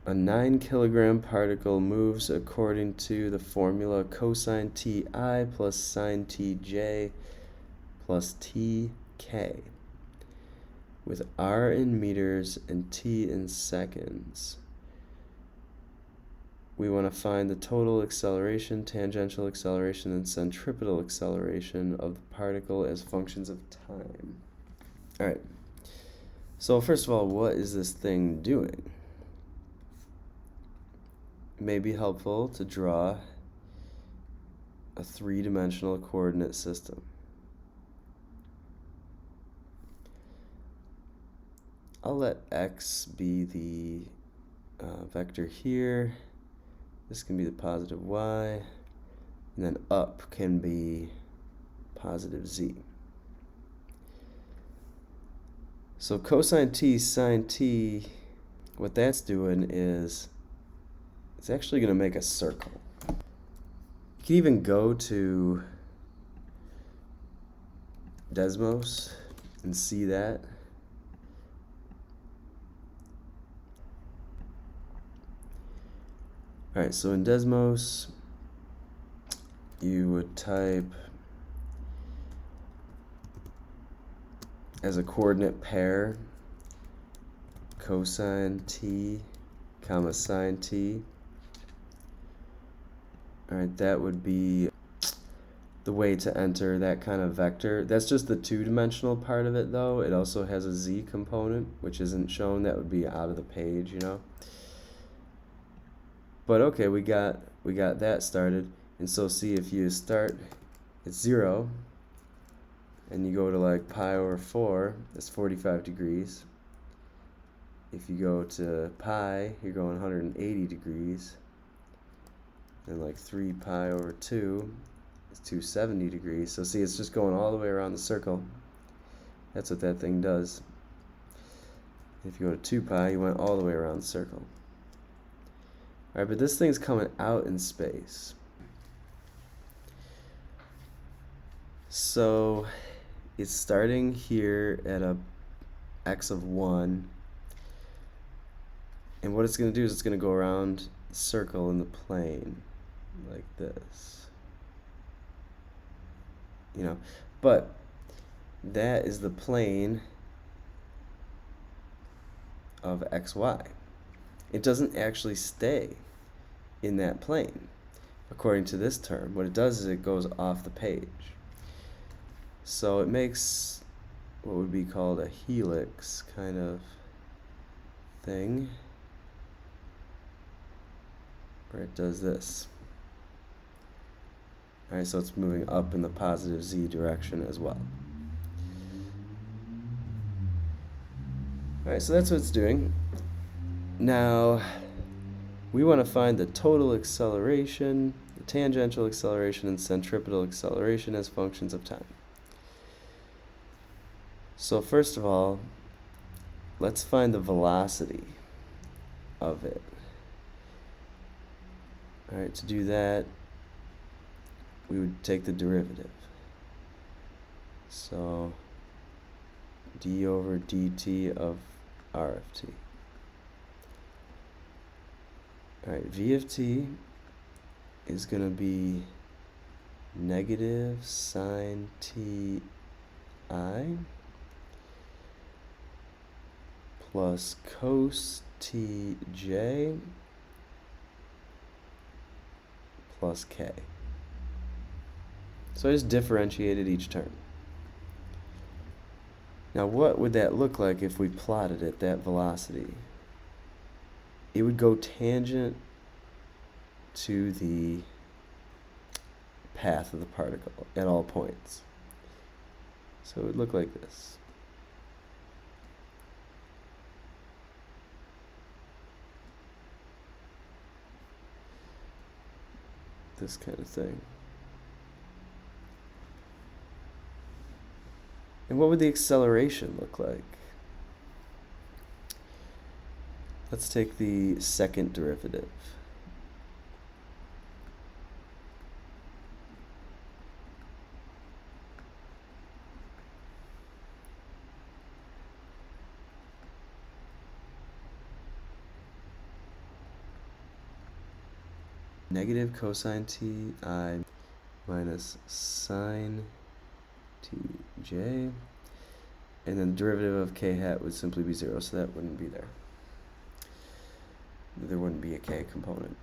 A 9 kilogram particle moves according to the formula cosine Ti plus sine Tj plus Tk, with r in meters and t in seconds. We want to find the total acceleration, tangential acceleration, and centripetal acceleration of the particle as functions of time. All right. So first of all, what is this thing doing? It may be helpful to draw a three-dimensional coordinate system. I'll let x be the vector here. This can be the positive y, and then up can be positive z. So cosine t sine t, what that's doing is it's actually going to make a circle. You can even go to Desmos and see that. All right, so in Desmos, you would type as a coordinate pair cosine t comma sine t. All right, that would be the way to enter that kind of vector. That's just the two-dimensional part of it, though. It also has a z component, which isn't shown. That would be out of the page, you know. But okay, we got that started. And so see, if you start at 0 and you go to like pi over 4, that's 45 degrees. If you go to pi, you're going 180 degrees. And like 3 pi over 2 is 270 degrees. So see, it's just going all the way around the circle. That's what that thing does. If you go to 2 pi, you went all the way around the circle. All right, but this thing's coming out in space. So it's starting here at a x of 1. And what it's going to do is it's going to go around the circle in the plane like this. You know, but that is the plane of xy. It doesn't actually stay in that plane, according to this term. What it does is it goes off the page. So it makes what would be called a helix kind of thing, where it does this. All right, so it's moving up in the positive z direction as well. All right, so that's what it's doing. Now, we want to find the total acceleration, the tangential acceleration, and centripetal acceleration as functions of time. So first of all, let's find the velocity of it. All right, to do that, we would take the derivative. So d over dt of r of t. All right, v of t is going to be negative sine t I plus cos tj plus k. So I just differentiated each term. Now what would that look like if we plotted it, that velocity? It would go tangent to the path of the particle at all points. So it would look like this. This kind of thing. And what would the acceleration look like? Let's take the second derivative. negative cosine t I minus sine t j, and then the derivative of k hat would simply be 0, so that wouldn't be there. There wouldn't be a k component.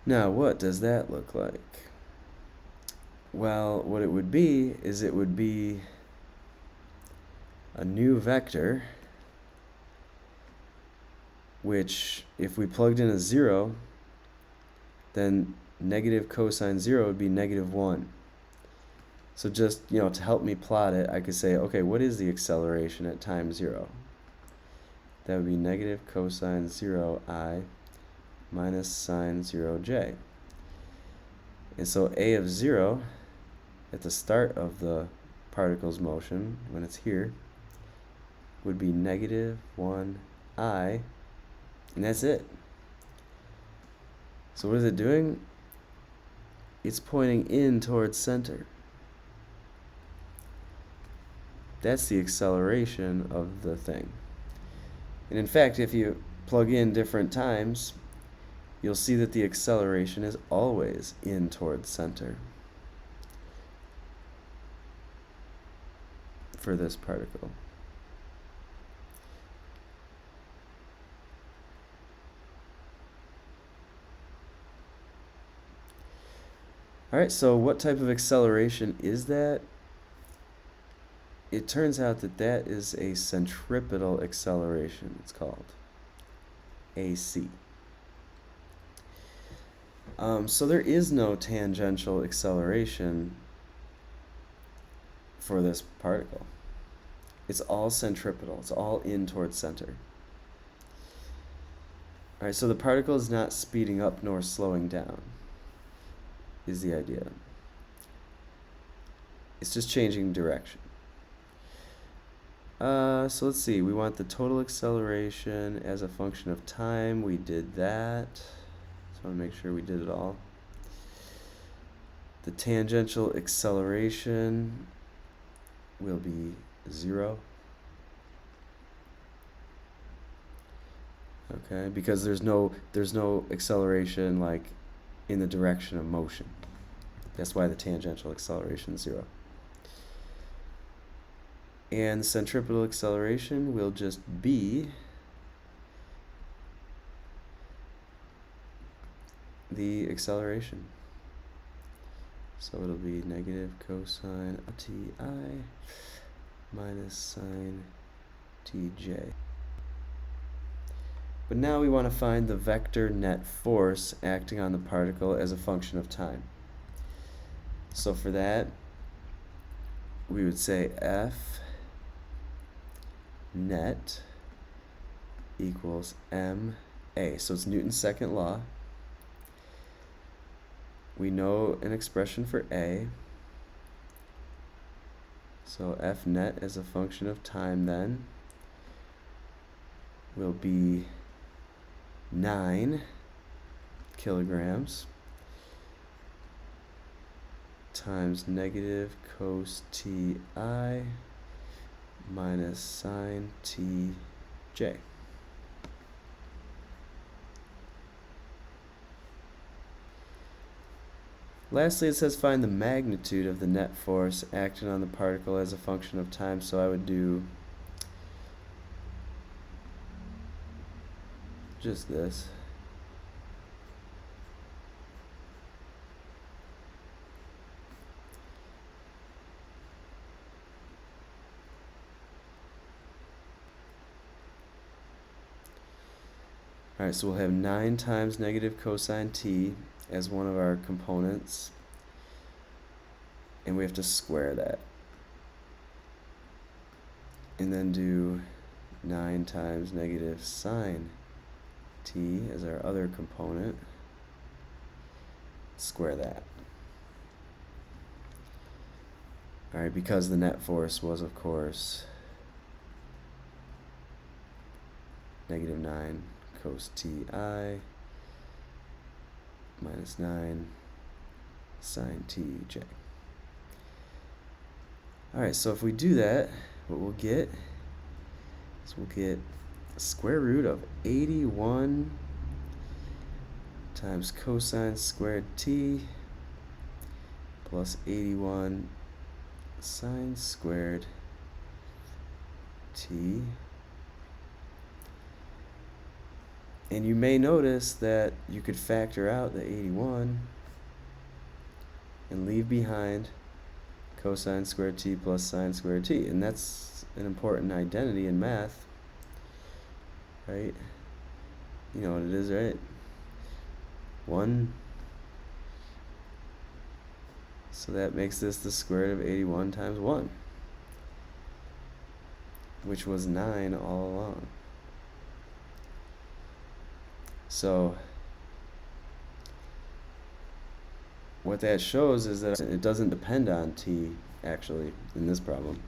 Now, what does that look like? Well, what it would be is it would be a new vector, which if we plugged in a 0, then negative cosine 0 would be negative 1. So just, to help me plot it, I could say, okay, what is the acceleration at time 0? That would be negative cosine 0 I minus sine 0 j. And so a of 0 at the start of the particle's motion, when it's here, would be negative 1 I, and that's it. So what is it doing? It's pointing in towards center. That's the acceleration of the thing. And in fact, if you plug in different times, you'll see that the acceleration is always in towards center for this particle. Alright, so what type of acceleration is that? It turns out that that is a centripetal acceleration, it's called. AC. So there is no tangential acceleration for this particle. It's all centripetal. It's all in towards center. Alright, so the particle is not speeding up nor slowing down, is the idea. It's just changing direction. So let's see, we want the total acceleration as a function of time. We did that. Just want to make sure we did it all. The tangential acceleration will be 0. Okay, because there's no acceleration like in the direction of motion. That's why the tangential acceleration is 0. And centripetal acceleration will just be the acceleration. So it'll be negative cosine ti minus sine tj. But now we want to find the vector net force acting on the particle as a function of time. So for that, we would say F net equals ma. So it's Newton's second law. We know an expression for a. So F net as a function of time then will be 9 kilograms times negative cos ti minus sine tj. Lastly, it says find the magnitude of the net force acting on the particle as a function of time, so I would do just this. Alright, so we'll have 9 times negative cosine t as one of our components, and we have to square that. And then do 9 times negative sine t as our other component. Square that. Alright, because the net force was, of course, negative 9 cos ti minus 9 sine tj. Alright, so if we do that, what we'll get is we'll get square root of 81 times times cosine squared t plus 81 sine squared t. And you may notice that you could factor out the 81 and leave behind cosine squared t plus sine squared t. And that's an important identity in math, right? You know what it is, right? 1. So that makes this the square root of 81 times 1, which was 9 all along. So what that shows is that it doesn't depend on t, actually, in this problem.